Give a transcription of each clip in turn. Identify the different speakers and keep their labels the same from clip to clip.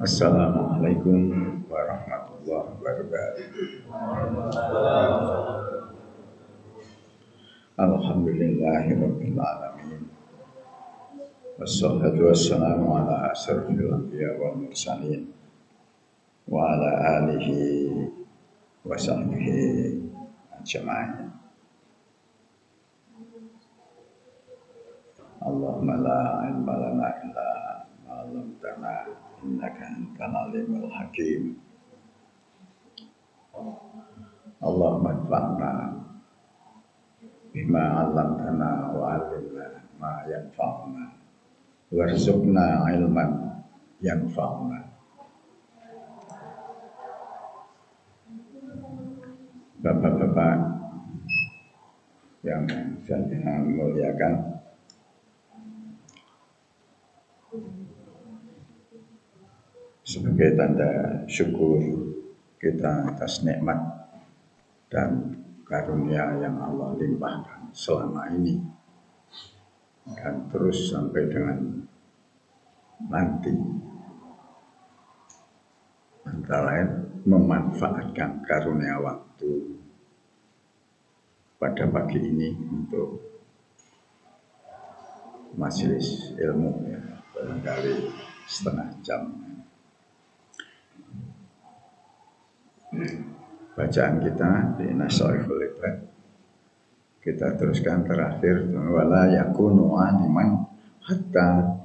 Speaker 1: Assalamualaikum warahmatullahi wabarakatuh. Alhamdulillahirabbil alamin. Wassalatu wassalamu ala asyrofil anbiya wal mursalin wa ala alihi wa sahbihi ajma'in. Allahumma la ilma lana illa ma 'allamtana innaka antal alimul hakim. Allahumma anfa'na bima 'allamtana wa 'allimna ma yanfa'una warzuqna ilman yanfa'una. Bapak-bapak yang saya muliakan, sebagai tanda syukur kita atas nikmat dan karunia yang Allah limpahkan selama ini dan terus sampai dengan nanti, antara lain memanfaatkan karunia waktu pada pagi ini untuk majelis ilmu, ya, barangkali setengah jam. Bacaan kita di Nasaihul Ibad, kita teruskan terakhir, wala yakunu aliman hatta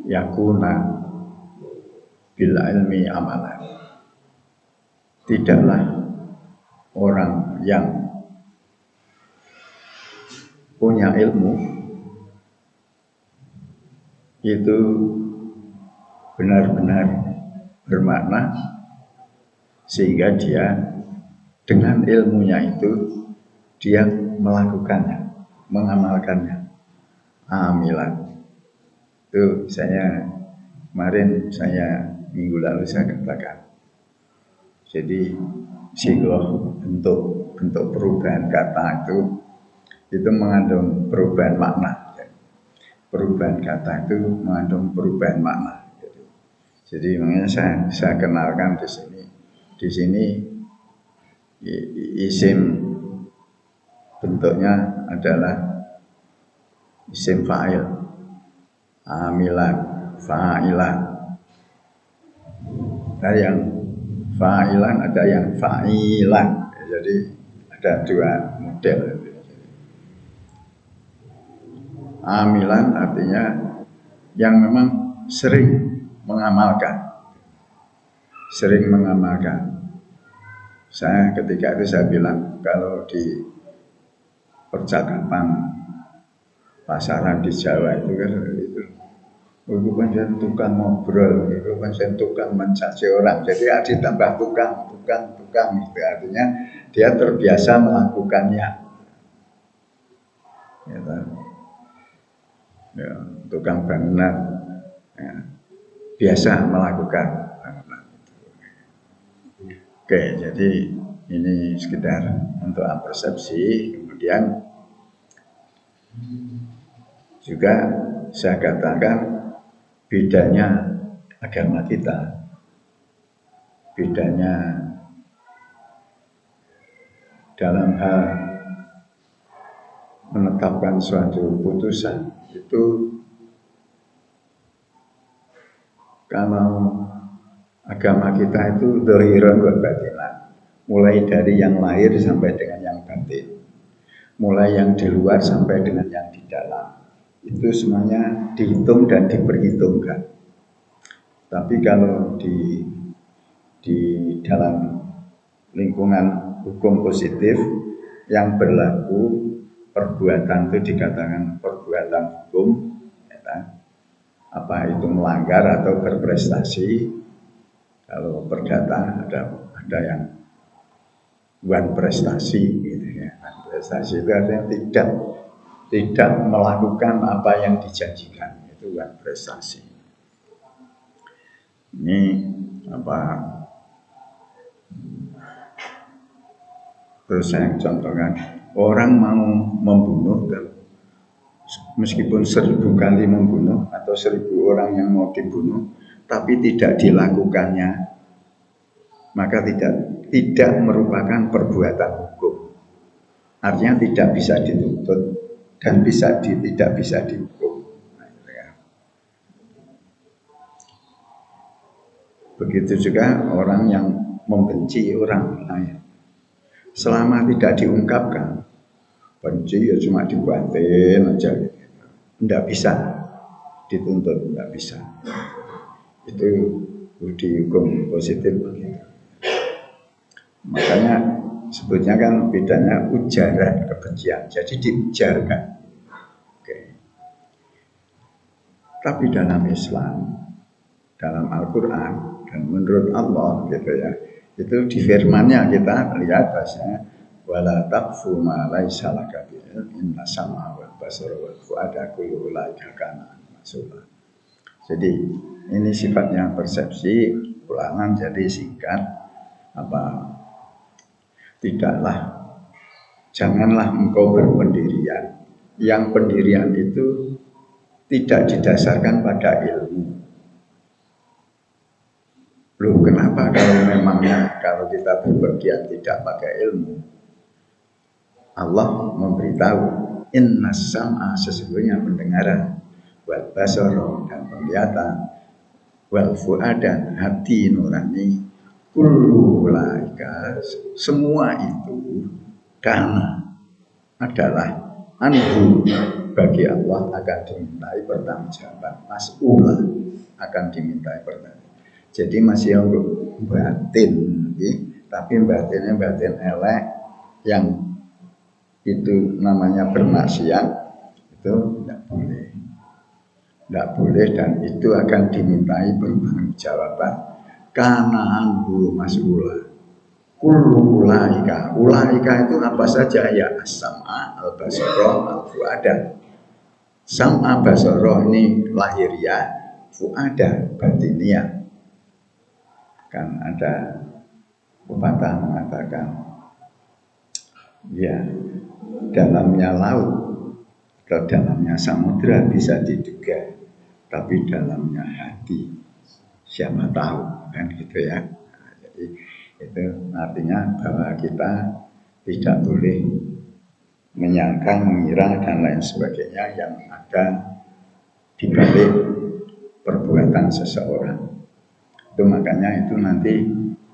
Speaker 1: yakuna bil ilmi amalan. Tidaklah orang yang punya ilmu itu benar-benar bermakna sehingga dia dengan ilmunya itu dia melakukannya, mengamalkannya, amilan. Itu minggu lalu saya katakan. Jadi sigoh bentuk perubahan kata itu mengandung perubahan makna. Perubahan kata itu mengandung perubahan makna. Jadi makanya saya kenalkan di sini. Di sini isim bentuknya adalah isim fa'il, amilan, fa'ilan. Ada yang fa'ilan, ada yang fa'ilan. Jadi ada dua model. Amilan artinya yang memang sering mengamalkan. Ketika itu saya bilang, kalau di percakapan pasaran di Jawa itu kan itu pancen tukang ngobrol, itu pancen tukang mencaci orang. Jadi ditambah tukang gitu. Artinya dia terbiasa melakukannya. Ya, tukang bangunan, ya, biasa melakukan bangunan. Oke, jadi ini sekedar untuk persepsi. Kemudian juga saya katakan bedanya agama kita, bedanya dalam hal menetapkan suatu putusan itu, kalau agama kita itu dhahiran wa batinan, mulai dari yang lahir sampai dengan yang batin, mulai yang di luar sampai dengan yang di dalam, itu semuanya dihitung dan diperhitungkan. Tapi kalau di dalam lingkungan hukum positif yang berlaku, perbuatan itu dikatakan perbuatan hukum, ya, apa itu melanggar atau berprestasi. Kalau perdata ada yang bukan prestasi, gitu ya. Prestasi itu artinya tidak melakukan apa yang dijanjikan, itu bukan prestasi. Ini terus saya contohkan, orang mau membunuh meskipun 1000 kali membunuh atau 1000 orang yang mau dibunuh, tapi tidak dilakukannya, maka tidak merupakan perbuatan hukum. Artinya tidak bisa dituntut dan tidak bisa dihukum. Begitu juga orang yang membenci orang lain, selama tidak diungkapkan, benci ya cuma dibuatin aja, tidak bisa dituntut, tidak bisa. Itu dihukum positif begitu. Makanya sebutnya kan bedanya ujaran kebencian, jadi diujarkan. Oke. Tapi dalam Islam, dalam Al-Quran dan menurut Allah gitu ya, itu di firman-Nya kita lihat bahasanya wala taqfu ma laisa laka bihi inna sam'a wal basara wal fu'ada kullu ulaika kana mas'ula. Jadi ini sifatnya persepsi, ulangan, jadi singkat janganlah engkau berpendirian yang pendirian itu tidak didasarkan pada ilmu. Loh, kenapa kalau kita berpergian tidak pakai ilmu? Allah memberitahu, inna sam'a, sesungguhnya pendengaran, wal basara, dan penglihatan, wal fu'adan, hati nurani, kullu ulaika, semua itu karena adalah anhu, bagi Allah akan dimintai pertanggungjawaban, mas'ulah, akan dimintai pertanggungjawaban. Jadi masih untuk batin, tapi batinnya batin elek yang itu namanya bermaksiat, itu tidak boleh dan itu akan dimintai pertanggungjawaban. Karena anhu mas'ulah. Kullu ulaika, ulaika itu apa saja ya, as-sam'a, al-basara, al-fu'ada. Sam'a basara ini lahiriah, fu'ada batiniah. Kan ada pepatah mengatakan, ya dalamnya laut atau dalamnya samudra bisa diduga, tapi dalamnya hati siapa tahu, kan gitu ya. Nah, jadi itu artinya bahwa kita tidak boleh menyangka, mengira dan lain sebagainya yang ada di balik perbuatan seseorang. Itu makanya itu nanti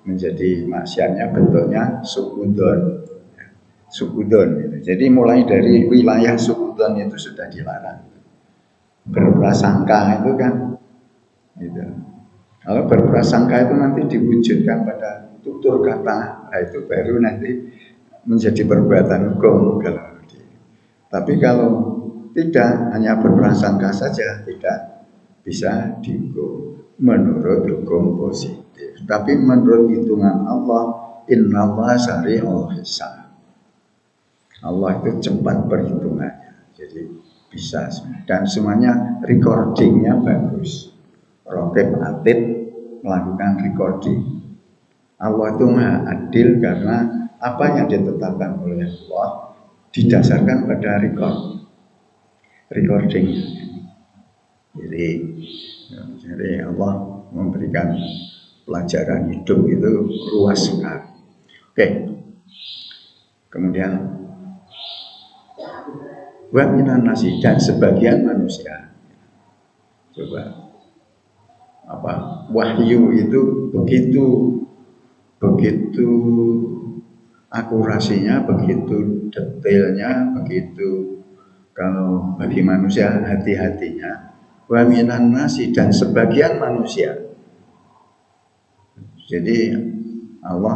Speaker 1: menjadi maksiatnya bentuknya suudon gitu. Jadi mulai dari wilayah suudon itu sudah dilarang. Berprasangka itu kan gitu. Kalau berprasangka itu nanti diwujudkan pada tutur kata, nah itu baru nanti menjadi perbuatan hukum. Tapi kalau tidak, hanya berprasangka saja, tidak bisa dihukum menurut hukum positif. Tapi menurut hitungan Allah, innallaha sari'ul hisab. Allah itu cepat perhitungannya, jadi bisa, dan semuanya recordingnya bagus. Rokib Atid melakukan recording. Allah itu maha adil karena apa yang ditetapkan oleh Allah didasarkan pada recording. Jadi Allah memberikan pelajaran hidup itu luas sekali. Oke. Kemudian wa minan nasi, dan sebagian manusia. Coba wahyu itu begitu akurasinya, begitu detailnya, begitu kalau bagi manusia hati-hatinya. Wa minan nasi, dan sebagian manusia. Jadi Allah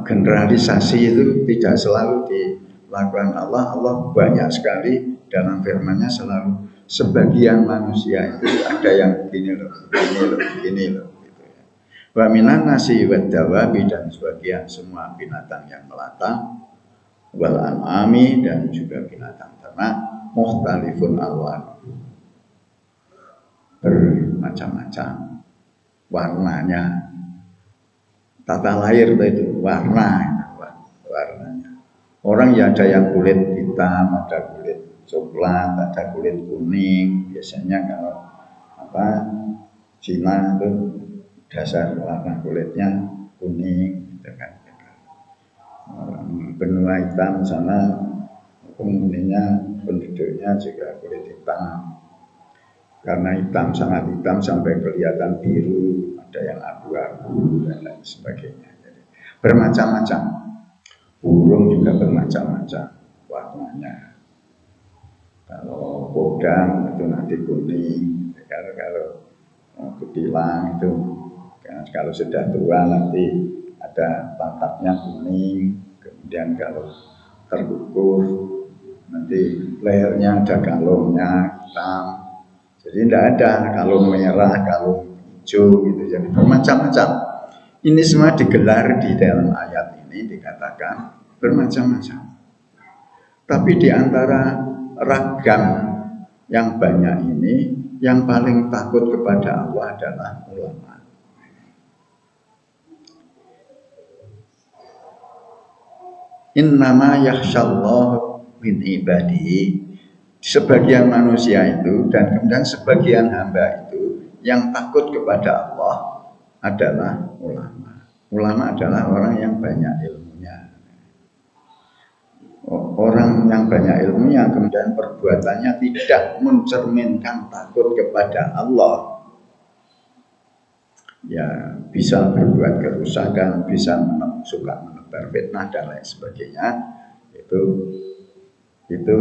Speaker 1: generalisasi itu tidak selalu dilakukan Allah. Allah banyak sekali dalam firman-Nya selalu sebagian manusia itu ada yang begini loh gitu ya. Wa minan nasi wad dawabi, dan sebagian semua binatang yang melata, wal an'ami, dan juga binatang ternak, mukhtalifun alwan, bermacam-macam warnanya. Tata lahir itu warnanya. Orang ya ada yang kulit hitam, ada kulit coklat, ada kulit kuning. Biasanya kalau Cina itu dasar warna kulitnya kuning, gitu kan. Benua hitam sana penghuninya, penduduknya juga kulit hitam. Karena hitam, sangat hitam sampai kelihatan biru, ada yang abu-abu dan lain sebagainya. Jadi, bermacam-macam. Burung juga bermacam-macam warnanya. Kalau kodang itu nanti kuning, kalau kutilang itu kalau sudah tua nanti ada pantatnya kuning, kemudian kalau terkukur nanti lehernya ada kalungnya hitam. Jadi tidak ada kalung merah, kalung hijau gitu. Jadi bermacam-macam. Ini semua digelar di dalam ayat ini dikatakan bermacam-macam. Tapi di antara ragam yang banyak ini, yang paling takut kepada Allah adalah ulama. Innama yakhshallahu min ibadihi. Sebagian manusia itu dan kemudian sebagian hamba itu yang takut kepada Allah adalah ulama. Ulama adalah orang yang banyak ilmunya. Orang yang banyak ilmunya kemudian perbuatannya tidak mencerminkan takut kepada Allah, ya bisa berbuat kerusakan, bisa suka menebar fitnah dan lain sebagainya. Itu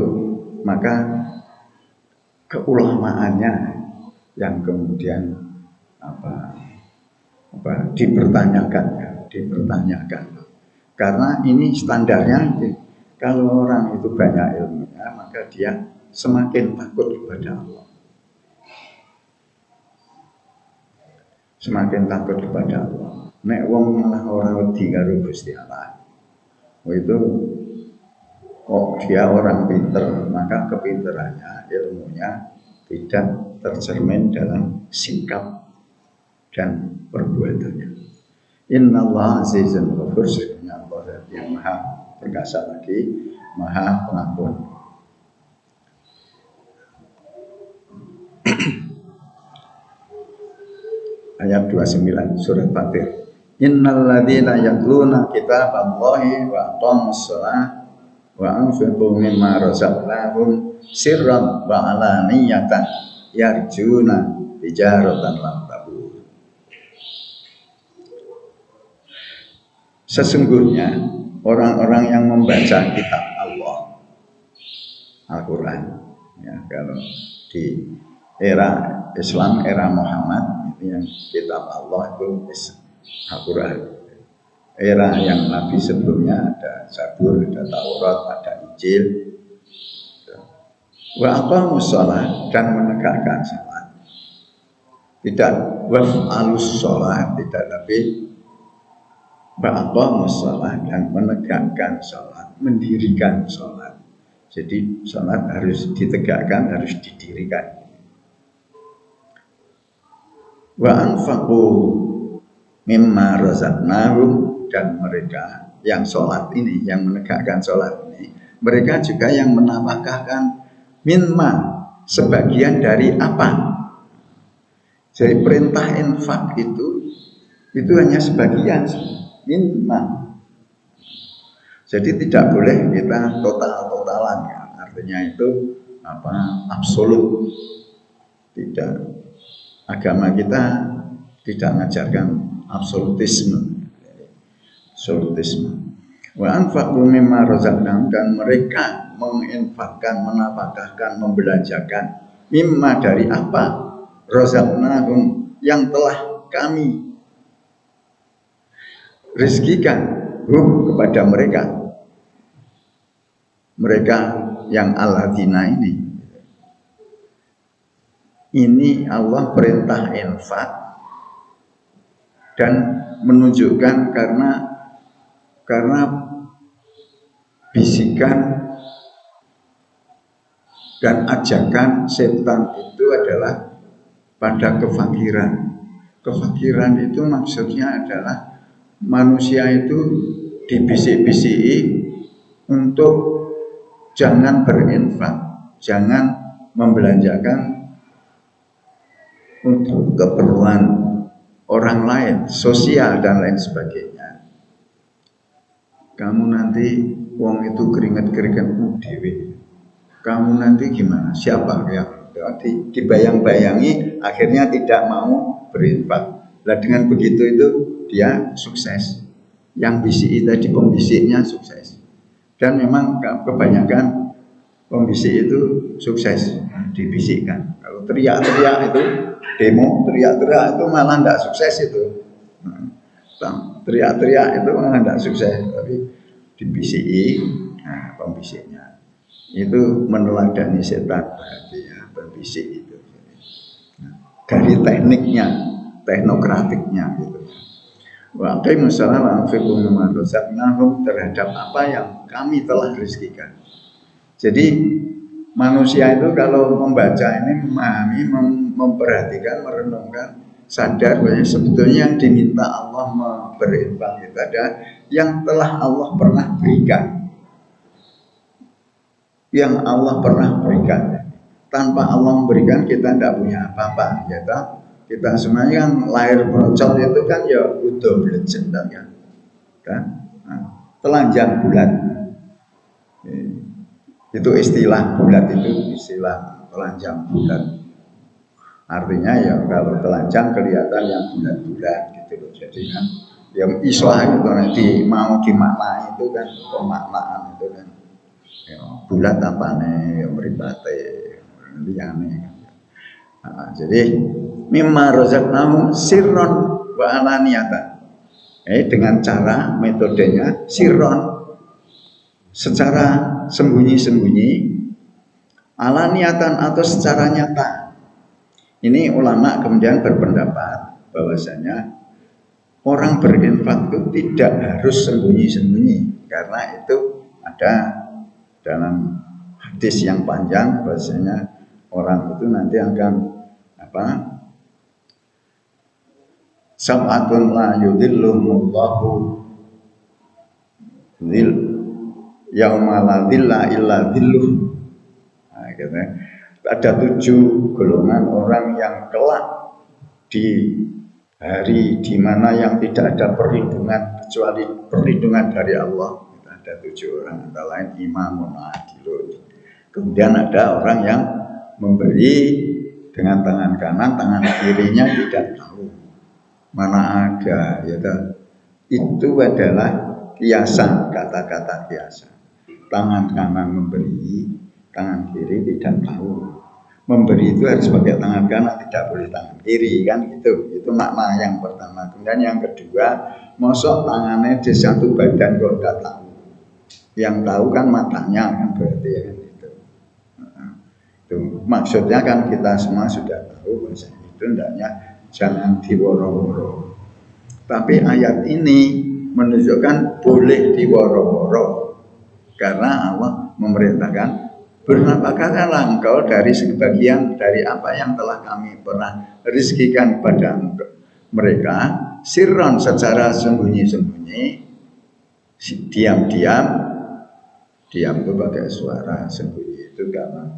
Speaker 1: maka keulamaannya yang kemudian dipertanyakan. Karena ini standarnya. Kalau orang itu banyak ilmunya, maka dia semakin takut kepada Allah. Semakin takut kepada Allah. Nek wong malah orang wedi karo Gusti Allah. Itu dia orang pinter, maka kepinterannya, ilmunya tidak tercermin dalam sikap dan perbuatannya. Innallaha azizun ghafur, sesungguhnya Allah yang maha perkasa lagi, maha pengampun. Ayat 29 surat Fatir. Innal ladzina yatluna kitaballahi wa aqamus shalah wa anfiqu mimma razaqnahum sirran wa alaniyatan yarjuna tijaratan lan tabur. Sesungguhnya orang-orang yang membaca kitab Allah, Al-Quran, ya, kalau di era Islam, era Muhammad, itu yang kitab Allah itu Al-Quran. Era yang Nabi sebelumnya ada Zabur, ada Taurat, ada Injil. Wa aqamus shalah, dan menegakkan salat. Tidak waf'alus shalah, tidak, tapi ba'aqamus shalah, dan menegakkan salat, mendirikan salat. Jadi salat harus ditegakkan, harus didirikan. Wa anfaqu mimma razaqnahum, dan mereka yang salat ini, yang menegakkan salat ini, mereka juga yang menafkahkan mimma, sebagian dari apa. Jadi perintah infak itu hanya sebagian mimma. Jadi tidak boleh kita total-totalan, ya. Artinya itu absolut. Tidak. Agama kita tidak mengajarkan absolutisme. Wa anfaqu mimma razaqnahum, dan mereka menginfakkan, menafkahkan, membelanjakan mimma, dari apa, razaqnahum, yang telah kami rezekikan kepada mereka. Mereka yang alladzina ini Allah perintah infak dan menunjukkan karena bisikan dan ajakan setan itu adalah pada kefakiran. Kefakiran itu maksudnya adalah manusia itu dibisik-bisiki untuk jangan berinfak, jangan membelanjakan untuk keperluan orang lain, sosial dan lain sebagainya. Kamu nanti uang itu keringat-keringat dewe. Kamu nanti gimana? Siapa yang dibayang-bayangi akhirnya tidak mau berinfak. Nah dengan begitu itu dia sukses. Yang bisik tadi pembisiknya sukses. Dan memang kebanyakan pembisik itu sukses dibisikkan. Kalau teriak-teriak itu demo, teriak-teriak itu malah tidak sukses itu. Teriak-teriak itu malah tidak sukses, tapi dibisiki, nah pembisiknya itu meneladani setan berarti ya pembisik itu. Dari tekniknya, teknokratiknya gitu. Wa aqimus shalah wa anfiqu mimma razaqnakum terhadap apa yang kami telah rezekikan. Jadi manusia itu kalau membaca ini memahami, memperhatikan, merenungkan, sadar bahwa sebetulnya yang diminta Allah berinfak itu ada yang telah Allah pernah berikan. Yang Allah pernah berikan. Tanpa Allah memberikan kita tidak punya apa-apa, ya tak? Kita semuanya yang lahir brocol itu kan ya udah belajar kan? Nah, telanjang bulat. Itu istilah bulat itu istilah telanjang bulat. Artinya ya kalau telanjang kelihatan yang bulat-bulat gitu loh. Jadi kan yang islah itu nanti mau dimaknai itu kan pemaknaan itu kan. Ya, bulat apa nih meribate liane kan. Nah, jadi mimma razaqnahum sirron wa alaniyatan. Dengan cara metodenya sirron secara sembunyi-sembunyi, alaniatan atau secara nyata. Ini ulama kemudian berpendapat bahwasanya orang berinfak itu tidak harus sembunyi-sembunyi, karena itu ada dalam hadis yang panjang bahwasanya orang itu nanti akan sab'atun la yudhilluhumullahu dzil yauma la dzilla illa dzilluh. Nah, gitu. Ada 7 golongan orang yang kelak di hari di mana yang tidak ada perlindungan kecuali perlindungan dari Allah. Ada 7 orang, antara lain imamun adilun. Kemudian ada orang yang memberi dengan tangan kanan, tangan kirinya tidak tahu. Mana ada, ya kan? Itu adalah kiasan, kata-kata kiasan. Tangan kanan memberi, tangan kiri tidak tahu. Memberi itu harus pakai tangan kanan, tidak boleh tangan kiri, kan gitu. Itu makna yang pertama. Kemudian yang kedua, mosok tangannya di satu badan kok tidak tahu. Yang tahu kan matanya kan berarti ya kan itu. Itu maksudnya kan kita semua sudah tahu bahasa itu hendaknya jangan diworo-woro. Tapi ayat ini menunjukkan boleh diworo-woro karena Allah memerintahkan bernafkahkanlah engkau dari sebagian dari apa yang telah kami pernah rezekikan kepada mereka sirron secara sembunyi-sembunyi, diam-diam, diam itu pakai suara, sembunyi itu karena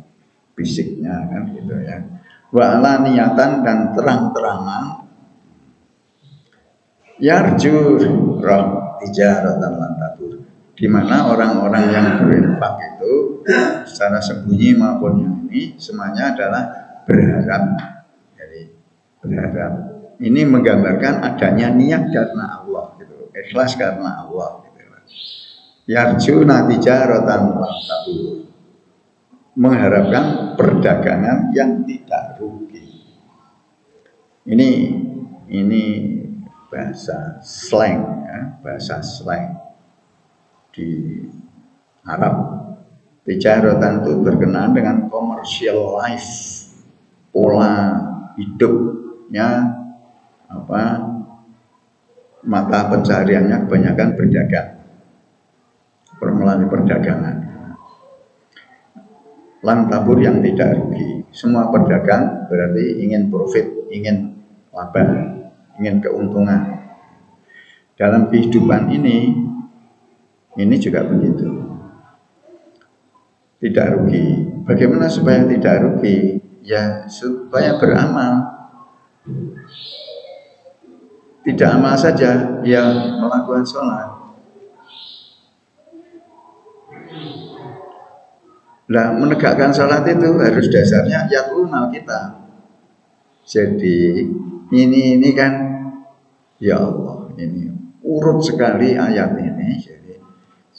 Speaker 1: fisiknya kan gitu ya. Wa ala niatan dan terang-terangan yarjur roh tijaratan lan tabur, di mana orang-orang yang berinfak itu secara sembunyi maupun yang ini semuanya adalah berharap. Jadi berharap ini menggambarkan adanya niat karena Allah gitu, ikhlas karena Allah gitu. Yarjuna tijaratan lan tabur, mengharapkan perdagangan yang tidak rugi. Ini bahasa slang ya, bahasa slang di Arab. Tijaratan itu berkenaan dengan commercial life, pola hidupnya mata pencahariannya kebanyakan berdagang, melalui perdagangan. Lan tabur yang tidak rugi. Semua pedagang berarti ingin profit, ingin laba, ingin keuntungan. Dalam kehidupan ini juga begitu. tidak rugi. Bagaimana supaya tidak rugi? Ya supaya beramal. Tidak amal saja yang melakukan sholat. Nah, menegakkan sholat itu harus dasarnya yatlunal kita. Jadi ini kan ya Allah, ini urut sekali ayat ini.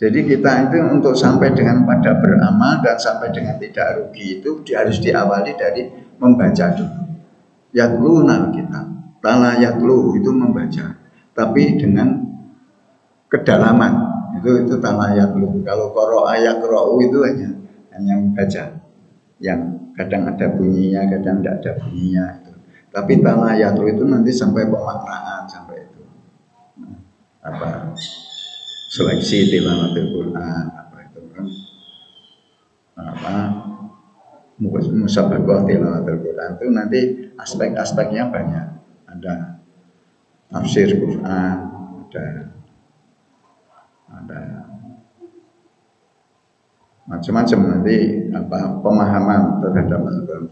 Speaker 1: Jadi kita itu untuk sampai dengan pada beramal dan sampai dengan tidak rugi itu harus diawali dari membaca dulu. Yatlunal kita. Tala yatlu itu membaca, tapi dengan kedalaman. Itu tala yatlu. Kalau ayat qra'u itu hanya membaca. Yang kadang ada bunyinya, kadang tidak ada bunyinya itu. Tapi talayatu itu nanti sampai pemaknaan sampai itu. Apa seleksi tilawatul Quran apa itu kan? Apa musabaqah tilawatul Quran itu nanti aspek-aspeknya banyak. Ada tafsir Quran, ada macam-macam nanti apa pemahaman terhadap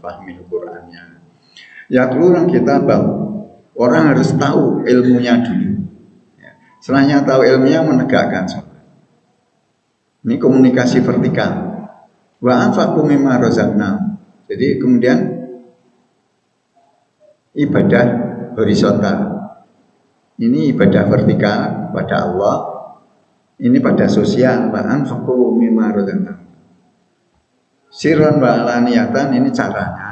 Speaker 1: fahmil Qurannya. Ya orang kita orang harus tahu ilmunya dulu. Ya. Setelahnya tahu ilmunya menegakkan sholat. Ini komunikasi vertikal. Wa anfaqu mimma razaqnahum. Jadi kemudian ibadah horizontal. Ini ibadah vertikal pada Allah. Ini pada sosial. Wa anfaqu mimma razaqnahum. Sirron wa alaniyatan ini caranya.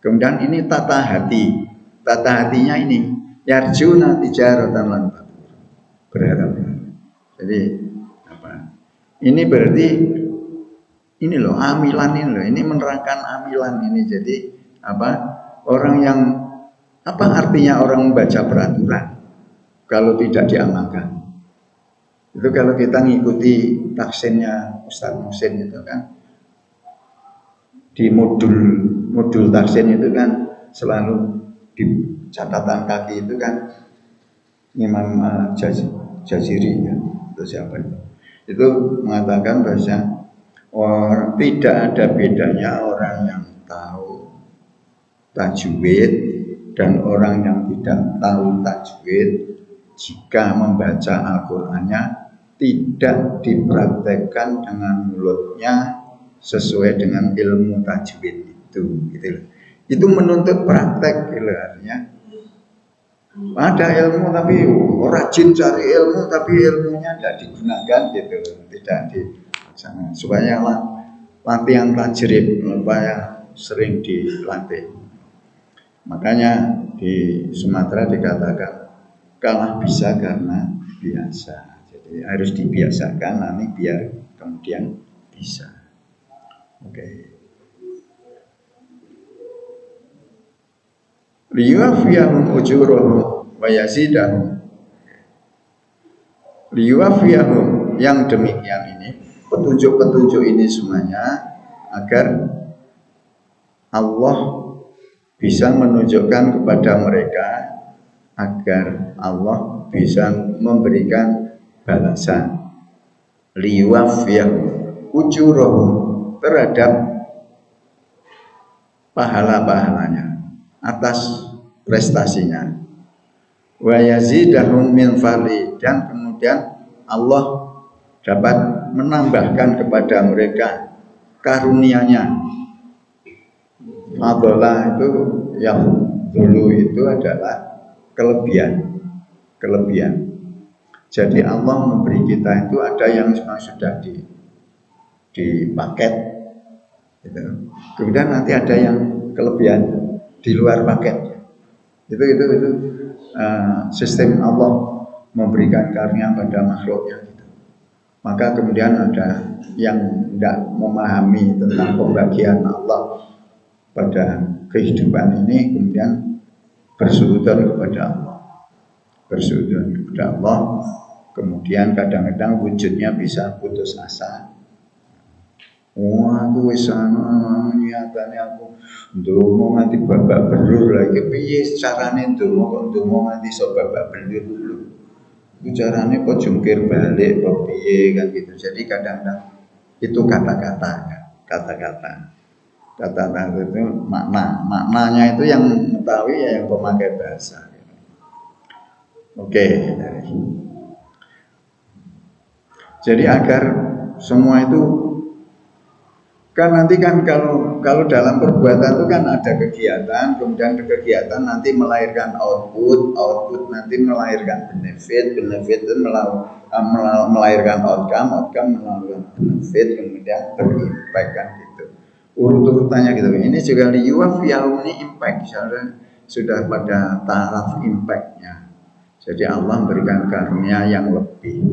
Speaker 1: Kemudian ini tata hati. Tata hatinya ini yarjuna tijaratan lan berharap. Jadi apa? Ini berarti ini loh amilan ini loh. Ini menerangkan amilan ini. Jadi apa? Orang yang apa artinya orang membaca peraturan kalau tidak diamalkan? Itu kalau kita ngikuti taksinnya Ustaz Muhsin itu kan di modul taksin itu kan selalu di catatan kaki itu kan Imam Jaziri ya, itu siapa itu mengatakan bahwa tidak ada bedanya orang yang tahu tajwid dan orang yang tidak tahu tajwid jika membaca Al-Qur'annya tidak dipraktekkan dengan mulutnya sesuai dengan ilmu tajwid itu gitu loh. Itu menuntut praktek gitu artinya. Ada ilmu tapi rajin cari ilmu tapi ilmunya tidak digunakan gitu, tidak dilaksanakan. Supaya latihan tajrib supaya sering dilatih. Makanya di Sumatera dikatakan kalah bisa karena biasa. Jadi harus dibiasakan nanti biar kemudian bisa. Oke. Liyuwafiyahum ujurahum wa yazidahum. Liyuwafiyahum yang demikian ini, petunjuk-petunjuk ini semuanya agar Allah bisa menunjukkan kepada mereka, agar Allah bisa memberikan balasan. Liyuwafiyahum ujurahum terhadap pahala-pahalanya atas prestasinya. Wa yazidahum min fadli dan kemudian Allah dapat menambahkan kepada mereka karunia-Nya. Fadlah itu yang dulu itu adalah kelebihan. Jadi Allah memberi kita itu ada yang sudah dipaket gitu. Kemudian nanti ada yang kelebihan di luar paket. Itu sistem Allah memberikan karunia pada makhluknya gitu. Maka kemudian ada yang tidak memahami tentang pembagian Allah pada kehidupan ini, kemudian bersuudzon kepada Allah, kemudian kadang-kadang wujudnya bisa putus asa. Aku wis niatane aku ndonga nganti babak belur lagi piye carane ndonga kok ndonga nganti iso babak belur dulu. Itu carane kok jungkir balik kok piye kan gitu. Jadi kadang-kadang itu kata-kata kata-kata. Kata-kata itu maknanya itu yang mengetahui ya yang pemakai bahasa. Oke. Jadi agar semua itu kan nanti kan kalau dalam perbuatan itu kan ada kegiatan, kemudian kegiatan nanti melahirkan output nanti melahirkan benefit itu melahirkan outcome melahirkan benefit, kemudian berimpact kan gitu. Urut-urutannya gitu. Ini juga liwaf yauni impact, sudah pada taraf impactnya. Jadi Allah memberikan karunia yang lebih.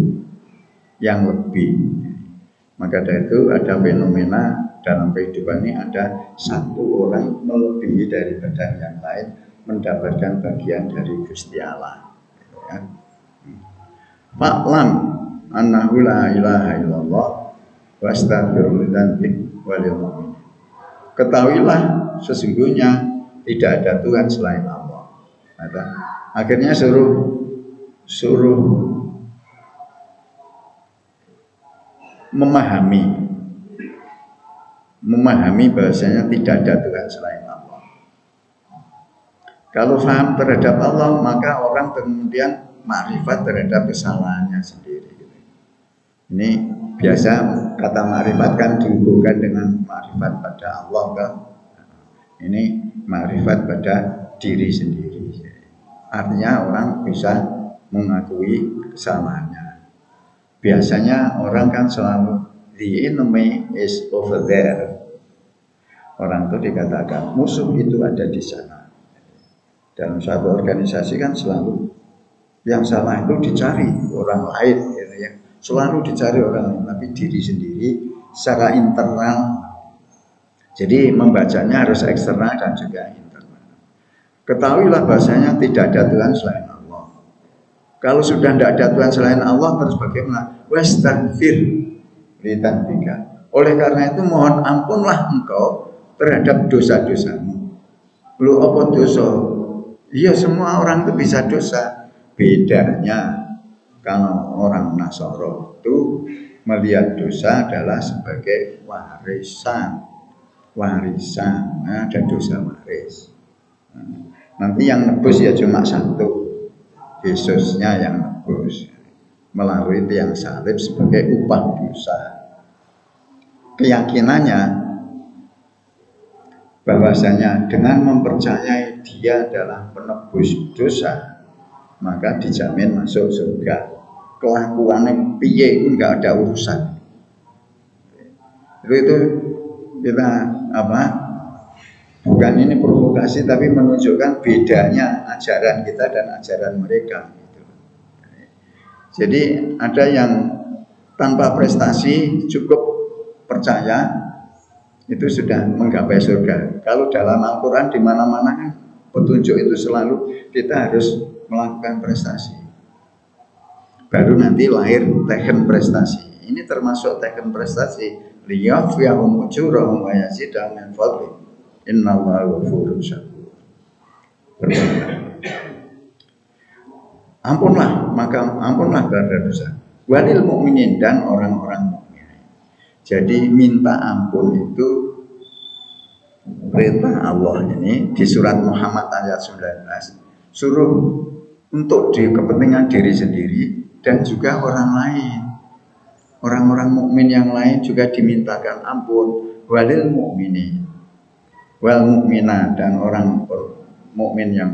Speaker 1: Maka dari itu ada fenomena dalam kehidupan ini, ada satu orang melebihi daripada yang lain mendapatkan bagian dari Gusti Allah. Ya. Fa'lam annahu la ilaha illallah wastaghfirul lidzanbik walil mu'min. Ketahuilah sesungguhnya tidak ada Tuhan selain Allah. Akhirnya suruh memahami bahasanya tidak ada Tuhan selain Allah. Kalau paham terhadap Allah, maka orang kemudian makrifat terhadap kesalahannya sendiri. Ini biasa kata makrifat kan dihubungkan dengan makrifat pada Allah kan? Ini makrifat pada diri sendiri. Artinya orang bisa mengakui kesalahannya. Biasanya orang kan selalu the enemy is over there. Orang itu dikatakan musuh itu ada di sana. Dalam suatu organisasi kan selalu yang salah itu dicari orang lain, gitu ya. Selalu dicari orang lain, tapi diri sendiri secara internal. Jadi membacanya harus eksternal dan juga internal. Ketahuilah bahasanya tidak ada Tuhan selain Allah. Kalau sudah tidak ada Tuhan selain Allah, terus bagaimana? Wastaghfir lidzanbika. Oleh karena itu mohon ampunlah engkau terhadap dosa-dosamu. Lu apa dosa? Iya, semua orang itu bisa dosa. Bedanya kalau orang Nasoro itu melihat dosa adalah sebagai warisan. Ada dosa waris. Nanti yang nebus ya cuma satu, Yesusnya yang nebus melalui tiang salib sebagai upah dosa. Keyakinannya bahwasanya dengan mempercayai dia adalah penebus dosa, maka dijamin masuk surga. Kelakuannya piye itu nggak ada urusan. Itu kita bukan ini provokasi, tapi menunjukkan bedanya ajaran kita dan ajaran mereka. Jadi ada yang tanpa prestasi cukup percaya itu sudah menggapai surga. Kalau dalam Al-Quran di mana-mana kan petunjuk itu selalu kita harus melakukan prestasi. Baru nanti lahir teken prestasi. Ini termasuk teken prestasi. Liyafiyahum ujurahum wa yazidahum min fadli. Innallaha ghafurun syakur. Ampunlah terhadap dosa. Walil mukminin, dan orang-orang mukmin. Jadi minta ampun itu perintah Allah ini di surat Muhammad ayat 19. Suruh untuk kepentingan diri sendiri dan juga orang lain. Orang-orang mukmin yang lain juga dimintakan ampun. Walil mukminin, wal mukminah, dan orang mukmin yang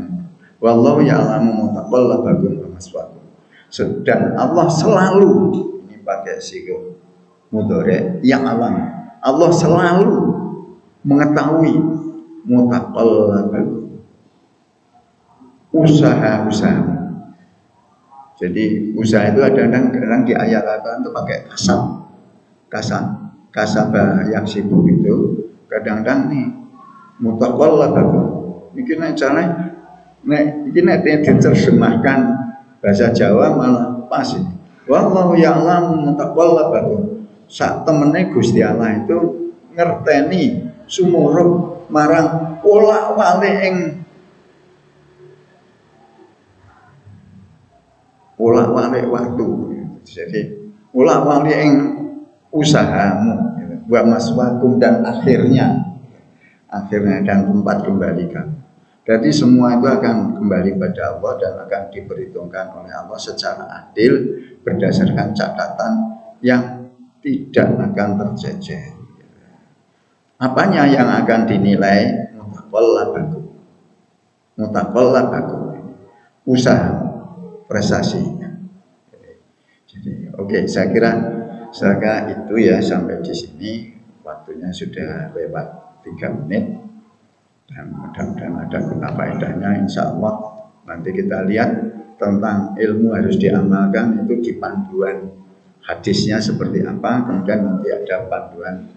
Speaker 1: wallahu ya'lamu mutaqallabakum wa maswaakum. Dan Allah selalu, ini pakai sigo mudhari, yang Allah selalu mengetahui mutaqallabakum, usaha-usaha. Jadi usaha itu kadang-kadang di ayat itu pakai kasabah yang sibuk itu, kadang-kadang nih mutaqallabakum. Iki nek carane iki nek diterjemahkan bahasa Jawa malah pas ini. Wallahu ya'lamu mutaqallabakum. Sak temene Gusti Allah itu ngerteni sumuruh marang wolak-walik waktu. Jadi wolak-walik ing usahamu gitu. wa maswakum dan akhirnya dan tempat kembali kamu. Jadi semua itu akan kembali pada Allah dan akan diperhitungkan oleh Allah secara adil berdasarkan catatan yang tidak akan terjejer. Apanya yang akan dinilai? Mutaqallabakum, usaha, prestasinya. Jadi saya kira itu ya, sampai di sini waktunya sudah lewat 3 menit dan mudah-mudahan ada guna faedahnya. Insya Allah nanti kita lihat tentang ilmu harus diamalkan itu di panduan hadisnya seperti apa, kemudian nanti ada panduan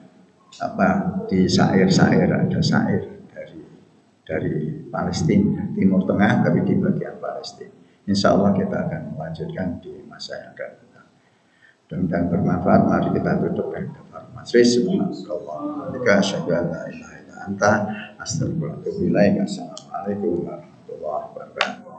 Speaker 1: di syair-syair, ada syair dari Palestina, Timur Tengah tapi di bagian Palestina. Insya Allah kita akan melanjutkan di masa yang akan datang. Dan bermanfaat. Mari kita tutup dengan kafaratul majlis. Assalamualaikum warahmatullahi wabarakatuh.